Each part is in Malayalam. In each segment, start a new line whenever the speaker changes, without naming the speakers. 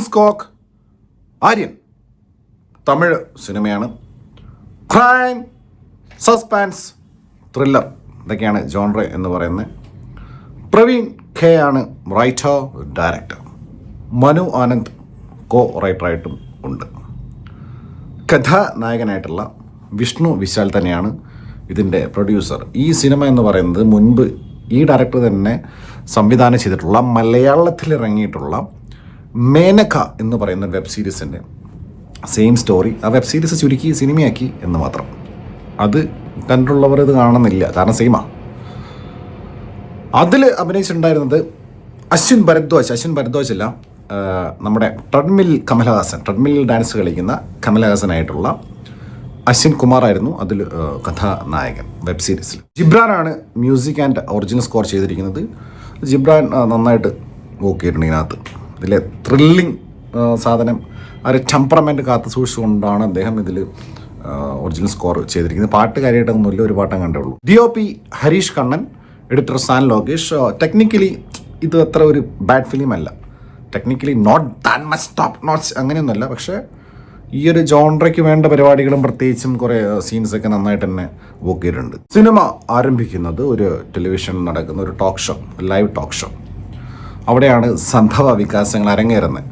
സ്കോക്ക് ആര്യൻ തമിഴ് സിനിമയാണ്. ക്രൈം, സസ്പെൻസ്, ത്രില്ലർ ഇതൊക്കെയാണ് ജോൺറ എന്ന് പറയുന്നത്. പ്രവീൺ ഖേ ആണ് റൈറ്റർ, ഡയറക്ടർ. മനു ആനന്ദ് കോ റൈറ്ററായിട്ടും ഉണ്ട്. കഥാനായകനായിട്ടുള്ള വിഷ്ണു വിശാൽ തന്നെയാണ് ഇതിൻ്റെ പ്രൊഡ്യൂസർ. ഈ സിനിമ എന്ന് പറയുന്നത് മുൻപ് ഈ ഡയറക്ടർ തന്നെ സംവിധാനം ചെയ്തിട്ടുള്ള മലയാളത്തിലിറങ്ങിയിട്ടുള്ള മേനക എന്ന് പറയുന്ന വെബ് സീരീസിൻ്റെ സെയിം സ്റ്റോറി. ആ വെബ് സീരീസ് ചുരുക്കി സിനിമയാക്കി എന്ന് മാത്രം. അത് കണ്ടിട്ടുള്ളവർ ഇത് കാണുന്നില്ല, കാരണം സെയിമാ. അതിൽ അഭിനയിച്ചിട്ടുണ്ടായിരുന്നത് അശ്വിൻ ഭരദ്വാജ് അല്ല, നമ്മുടെ ട്രെഡ്മിൽ ഡാൻസ് കളിക്കുന്ന കമലഹാസനായിട്ടുള്ള അശ്വിൻ കുമാറായിരുന്നു അതിൽ കഥാനായകൻ വെബ് സീരീസിൽ. ജിബ്രാനാണ് മ്യൂസിക് ആൻഡ് ഒറിജിനൽ സ്കോർ ചെയ്തിരിക്കുന്നത്. ജിബ്രാൻ നന്നായിട്ട് നോക്കിയിട്ടുണ്ട് ഇതിനകത്ത്. ഇതിലെ ത്രില്ലിങ് സാധനം, ആ ഒരു ടെമ്പറമെൻറ്റ് കാത്തു സൂക്ഷിച്ചുകൊണ്ടാണ് അദ്ദേഹം ഇതിൽ ഒറിജിനൽ സ്കോർ ചെയ്തിരിക്കുന്നത്. പാട്ട് കാര്യമായിട്ടൊന്നുമില്ല, ഒരു പാട്ടം കണ്ടേ ഉള്ളൂ. DOP Harish Kannan, editor San Lokesh. Technically ഇത് അത്ര ഒരു ബാഡ് ഫിലിം അല്ല. Technically not that much top notes അങ്ങനെയൊന്നുമല്ല. പക്ഷേ ഈ ഒരു ജോൺറയ്ക്ക് വേണ്ട പരിപാടികളും പ്രത്യേകിച്ചും കുറേ സീൻസൊക്കെ നന്നായിട്ട് തന്നെ നോക്കിയിട്ടുണ്ട്. സിനിമ ആരംഭിക്കുന്നത് ഒരു ടെലിവിഷനിൽ നടക്കുന്ന ഒരു talk show, live talk show. അവിടെയാണ് സംഭവ വികാസങ്ങൾ അരങ്ങേറുന്നത്.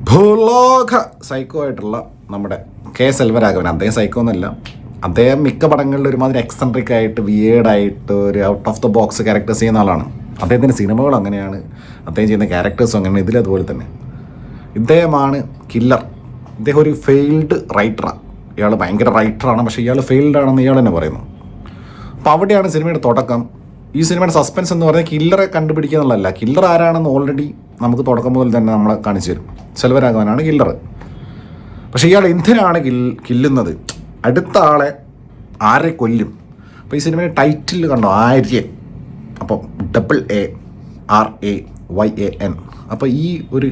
ഭൂലോക സൈക്കോ ആയിട്ടുള്ള നമ്മുടെ കെ സെൽവരാഘവൻ, അദ്ദേഹം സൈക്കോ എന്നല്ല, അദ്ദേഹം മിക്ക പടങ്ങളിലും ഒരുമാതിരി എക്സെൻട്രിക് ആയിട്ട് വിയേർഡായിട്ട് ഒരു out of the box characters ചെയ്യുന്ന ആളാണ്. അദ്ദേഹത്തിൻ്റെ സിനിമകൾ അങ്ങനെയാണ്, അദ്ദേഹം ചെയ്യുന്ന ക്യാരക്ടേഴ്സും അങ്ങനെയാണ്. ഇതിലതുപോലെ തന്നെ ഇദ്ദേഹമാണ് കില്ലർ. ഇദ്ദേഹം ഒരു ഫെയിൽഡ് റൈറ്ററാണ്. ഇയാൾ ഭയങ്കര റൈറ്ററാണ്, പക്ഷേ ഇയാൾ ഫെയിൽഡ് ആണെന്ന് ഇയാൾ തന്നെ പറയുന്നു. അപ്പോൾ അവിടെയാണ് സിനിമയുടെ തുടക്കം. ഈ സിനിമയുടെ സസ്പെൻസ് എന്ന് പറയുന്നത് കില്ലറെ കണ്ടുപിടിക്കുക എന്നുള്ളതല്ല, കില്ലർ ആരാണെന്ന് ഓൾറെഡി നമുക്ക് തുടക്കം മുതൽ തന്നെ നമ്മളെ കാണിച്ചു തരും. സെൽവരാഘവനാണ് കില്ലർ. പക്ഷേ ഇയാൾ എന്തിനാണ് കില്ലുന്നത്? അടുത്ത ആളെ ആരെ കൊല്ലും? അപ്പോൾ ഈ സിനിമയുടെ ടൈറ്റിൽ കണ്ടോ, ആര്യൻ. അപ്പോൾ AARAYAN. അപ്പോൾ ഈ ഒരു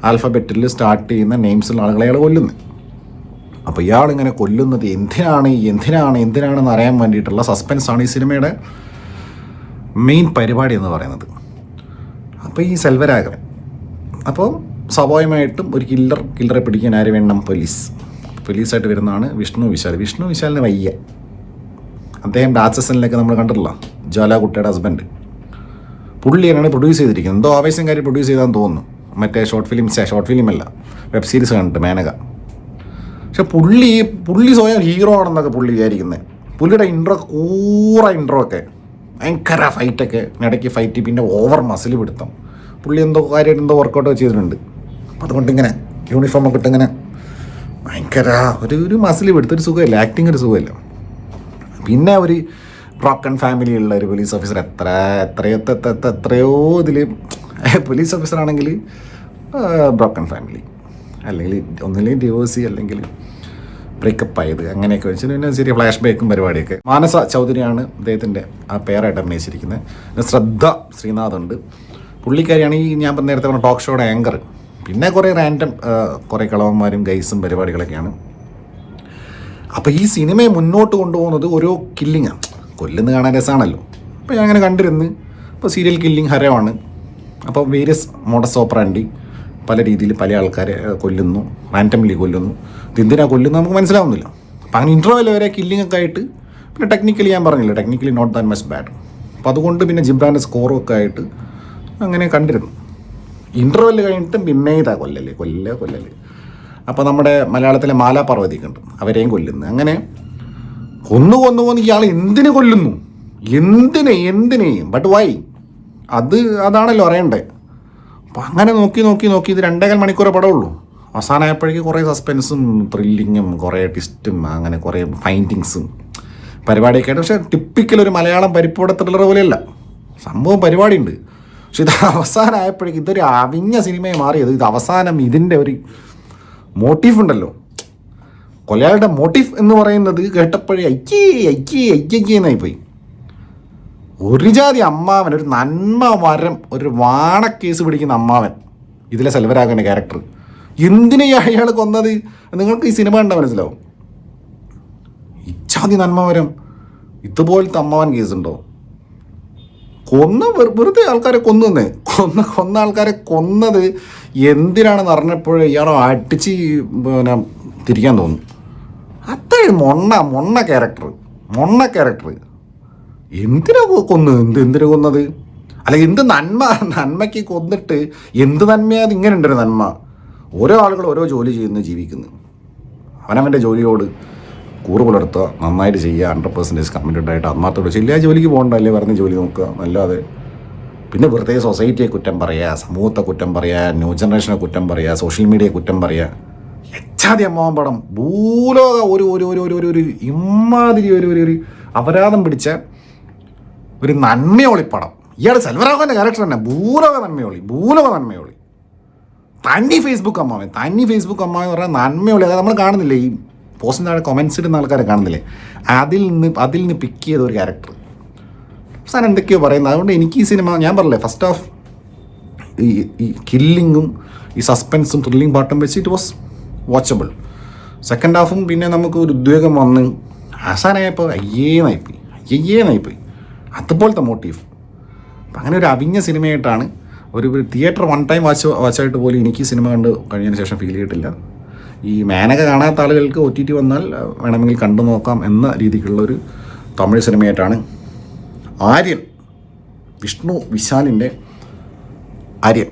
ആൽഫബറ്റിൽ സ്റ്റാർട്ട് ചെയ്യുന്ന നെയിംസിലുള്ള ആളുകളെ അയാൾ കൊല്ലുന്നത്. അപ്പോൾ ഇയാളിങ്ങനെ കൊല്ലുന്നത് എന്തിനാണെന്ന് അറിയാൻ വേണ്ടിയിട്ടുള്ള സസ്പെൻസാണ് ഈ സിനിമയുടെ മെയിൻ പരിപാടി എന്ന് പറയുന്നത്. അപ്പോൾ ഈ സെൽവരാഘവൻ, അപ്പോൾ സ്വാഭാവികമായിട്ടും ഒരു കില്ലറെ പിടിക്കാൻ ആര് വേണം? പോലീസായിട്ട് വരുന്നതാണ് വിഷ്ണു വിശാലിന് വയ്യ. അദ്ദേഹം ബാച്ചസനിലൊക്കെ നമ്മൾ കണ്ടിട്ടില്ല, ജ്വാലാകുട്ടിയുടെ ഹസ്ബൻഡ്. പുള്ളിയാണ് പ്രൊഡ്യൂസ് ചെയ്തിരിക്കുന്നത്. എന്തോ ആവേശംകാരി പ്രൊഡ്യൂസ് ചെയ്താന്ന് തോന്നുന്നു. മറ്റേ ഷോർട്ട് ഫിലിമല്ല, വെബ് സീരീസ് കണ്ടിട്ട് മേനക. പക്ഷെ പുള്ളി സ്വയം ഹീറോ ആണെന്നൊക്കെ പുള്ളി വിചാരിക്കുന്നത്. പുള്ളിയുടെ ഇൻട്രോ ഒക്കെ ഭയങ്കര ഫൈറ്റൊക്കെ, ഇടയ്ക്ക് ഫൈറ്റ്, പിന്നെ ഓവർ മസിൽ പിടുത്തം. പുള്ളി കാര്യമായിട്ട് വർക്കൗട്ടൊക്കെ ചെയ്തിട്ടുണ്ട്. അപ്പോൾ അതുകൊണ്ട് ഇങ്ങനെ യൂണിഫോമൊക്കെ ഇട്ട് ഇങ്ങനെ ഭയങ്കര ഒരു മസിൽ പിടുത്ത ഒരു സുഖമില്ല, ആക്ടിങ് ഒരു സുഖമില്ല. പിന്നെ ഒരു ബ്രോക്കൺ ഫാമിലിയുള്ള ഒരു പോലീസ് ഓഫീസർ, എത്രയോ ഇതിൽ പോലീസ് ഓഫീസറാണെങ്കിൽ ബ്രോക്കൺ ഫാമിലി, അല്ലെങ്കിൽ ഒന്നില്ലെങ്കിൽ ഡിവോഴ്സി, അല്ലെങ്കിൽ ബ്രേക്കപ്പ് ആയത്, അങ്ങനെയൊക്കെ വെച്ചിട്ട് പിന്നെ ചെറിയ ഫ്ലാഷ് ബാക്കും പരിപാടിയൊക്കെ. മാനസ ചൗധരിയാണ് അദ്ദേഹത്തിൻ്റെ ആ പേരായിട്ട് അഭിനയിച്ചിരിക്കുന്നത്. പിന്നെ ശ്രദ്ധ ശ്രീനാഥ് ഉണ്ട്. പുള്ളിക്കാരിയാണ് ഈ ഞാൻ നേരത്തെ പറഞ്ഞ ടോക്ക് ഷോയുടെ ആങ്കർ. പിന്നെ കുറേ റാൻഡം കുറേ കളവന്മാരും ഗൈസും പരിപാടികളൊക്കെയാണ്. അപ്പോൾ ഈ സിനിമയെ മുന്നോട്ട് കൊണ്ടുപോകുന്നത് ഓരോ കില്ലിങ്ങാണ്. കൊല്ലുന്ന കാണാൻ രസമാണല്ലോ. അപ്പോൾ ഞാൻ അങ്ങനെ കണ്ടിരുന്ന്. ഇപ്പോൾ സീരിയൽ കില്ലിങ് ഹരമാണ്. അപ്പോൾ വേരിയസ് മോഡസ് ഓപ്പറാൻഡി, പല രീതിയിൽ പല ആൾക്കാരെ കൊല്ലുന്നു, റാൻഡംലി കൊല്ലുന്നു. ഇതെന്തിനാണ് കൊല്ലുന്നത് നമുക്ക് മനസ്സിലാവുന്നില്ല. അപ്പം അങ്ങനെ ഇൻട്രോവൽ വരെ കില്ലിംഗ് ഒക്കെ ആയിട്ട്, പിന്നെ ടെക്നിക്കലി ഞാൻ പറഞ്ഞില്ല, technically not that much bad. അപ്പോൾ അതുകൊണ്ട് പിന്നെ ജിബ്രാൻ്റെ സ്കോറും ഒക്കെ ആയിട്ട് അങ്ങനെ കണ്ടിരുന്നു. ഇൻ്റർവെല് കഴിഞ്ഞിട്ട് പിന്നെ ഇതാ കൊല്ലല്. അപ്പോൾ നമ്മുടെ മലയാളത്തിലെ മാലാ പാർവതിയൊക്കെ ഉണ്ട്, അവരെയും കൊല്ലുന്നു. അങ്ങനെ കൊന്നു ഇയാൾ എന്തിനു കൊല്ലുന്നു, എന്തിനേയും ബട്ട് വൈ, അതാണല്ലോ അറിയണ്ടേ. അപ്പോൾ അങ്ങനെ നോക്കി ഇത് 2.25 മണിക്കൂറേ പടമുള്ളൂ. അവസാനമായപ്പോഴേക്ക് കുറേ സസ്പെൻസും ത്രില്ലിങ്ങും കുറേ ട്വിസ്റ്റും അങ്ങനെ കുറേ ഫൈൻഡിങ്സും പരിപാടിയൊക്കെ ആയിട്ട്. പക്ഷേ ടിപ്പിക്കൽ ഒരു മലയാളം പരിപ്പൂട ത്രില്ലർ പോലെയല്ല, സംഭവം പരിപാടിയുണ്ട്. പക്ഷെ ഇത് അവസാനമായപ്പോഴേക്ക് ഇതൊരു അവിഞ്ഞ സിനിമയെ മാറിയത്. ഇത് അവസാനം ഇതിൻ്റെ ഒരു മോട്ടീഫ് ഉണ്ടല്ലോ, കൊലയാളുടെ മോട്ടീഫ് എന്ന് പറയുന്നത് കേട്ടപ്പോഴേ എന്നായിപ്പോയി. ഒരു ജാതി അമ്മാവൻ, ഒരു നന്മ മരം, ഒരു വാണക്കേസ് പിടിക്കുന്ന അമ്മാവൻ ഇതിലെ സെൽവരാഘവൻ്റെ ക്യാരക്ടർ. എന്തിനാ അയാൾ കൊന്നത് നിങ്ങൾക്ക് ഈ സിനിമ കണ്ടാൽ മനസ്സിലാവും. ഇച്ചാതി നന്മ മരം, ഇതുപോലത്തെ അമ്മാവൻ കേസുണ്ടോ? വെറുതെ ആൾക്കാരെ കൊന്ന ആൾക്കാരെ കൊന്നത് എന്തിനാണെന്ന് അറിഞ്ഞപ്പോഴേ ഇയാളെ അടിച്ച് പിന്നെ തിരിക്കാൻ തോന്നും. അത്രയും മൊണ്ണ ക്യാരക്ടർ എന്തിനാ എന്തിനാ കൊന്നത്? അല്ല എന്ത് നന്മയ്ക്ക് കൊന്നിട്ട് എന്ത് നന്മയാത് ഇങ്ങനെ ഉണ്ടൊരു നന്മ? ഓരോ ആളുകൾ ഓരോ ജോലി ജീവിക്കുന്നു. അവനവൻ്റെ ജോലിയോട് കൂറ് പുലർത്തുക, നന്നായിട്ട് ചെയ്യുക, 100% കമ്മിറ്റഡ് ആയിട്ട് ആത്മാർത്ഥത്തോടെ ചെയ്യുക. ജോലിക്ക് പോകണ്ടല്ലേ, പറഞ്ഞ ജോലി നോക്കുക, അല്ലാതെ പിന്നെ വെറുതെ സൊസൈറ്റിയെ കുറ്റം പറയുക, സമൂഹത്തെ കുറ്റം പറയുക, ന്യൂ ജനറേഷനെ കുറ്റം പറയുക, സോഷ്യൽ മീഡിയയെ കുറ്റം പറയുക. എച്ചാതി അമ്മാവൻ പടം ഭൂലോക ഒരു ഇമ്മാതിരി ഒരു അപരാധം പിടിച്ച ഒരു നന്മയോളിപ്പടം. ഇയാൾ സെൽവരാഘവൻ്റെ ക്യാരക്ടർ തന്നെ ഭൂലോക നന്മയോളി. തനി ഫേസ്ബുക്ക് അമ്മാവൻ എന്ന് പറഞ്ഞാൽ നന്മയോളി. അതായത് നമ്മൾ കാണുന്നില്ലേ ഈ പോസ്റ്റിന് താഴെ കൊമൻസ് ഇടുന്ന ആൾക്കാരെ കാണുന്നില്ലേ, അതിൽ നിന്ന് പിക്ക് ചെയ്ത ഒരു ക്യാരക്ടർ. അവസാനം എന്തൊക്കെയോ പറയുന്നത്. അതുകൊണ്ട് എനിക്ക് ഈ സിനിമ, ഞാൻ പറഞ്ഞില്ലേ, ഫസ്റ്റ് ഹാഫ് ഈ കില്ലിങ്ങും ഈ സസ്പെൻസും ത്രില്ലിംഗ് പാട്ടും വെച്ച് ഇറ്റ് വാസ് വാച്ചബിൾ. സെക്കൻഡ് ഹാഫും പിന്നെ നമുക്ക് ഒരു ഉദ്വേഗം വന്ന് അവസാനമായപ്പോൾ അയ്യേന്നായിപ്പോയി അതുപോലത്തെ മോട്ടീവ്. അപ്പം അങ്ങനെ ഒരു അവിഞ്ഞ സിനിമയായിട്ടാണ്, ഒരു തിയേറ്റർ വൺ ടൈം വാച്ചായിട്ട് പോലും എനിക്ക് ഈ സിനിമ കണ്ട് കഴിഞ്ഞതിന് ശേഷം ഫീൽ ചെയ്തിട്ടില്ല. ഈ മേനക കാണാത്ത ആളുകൾക്ക് OTT വന്നാൽ വേണമെങ്കിൽ കണ്ടു നോക്കാം എന്ന രീതിക്കുള്ളൊരു തമിഴ് സിനിമയായിട്ടാണ് ആര്യൻ, വിഷ്ണു വിശാലിൻ്റെ ആര്യൻ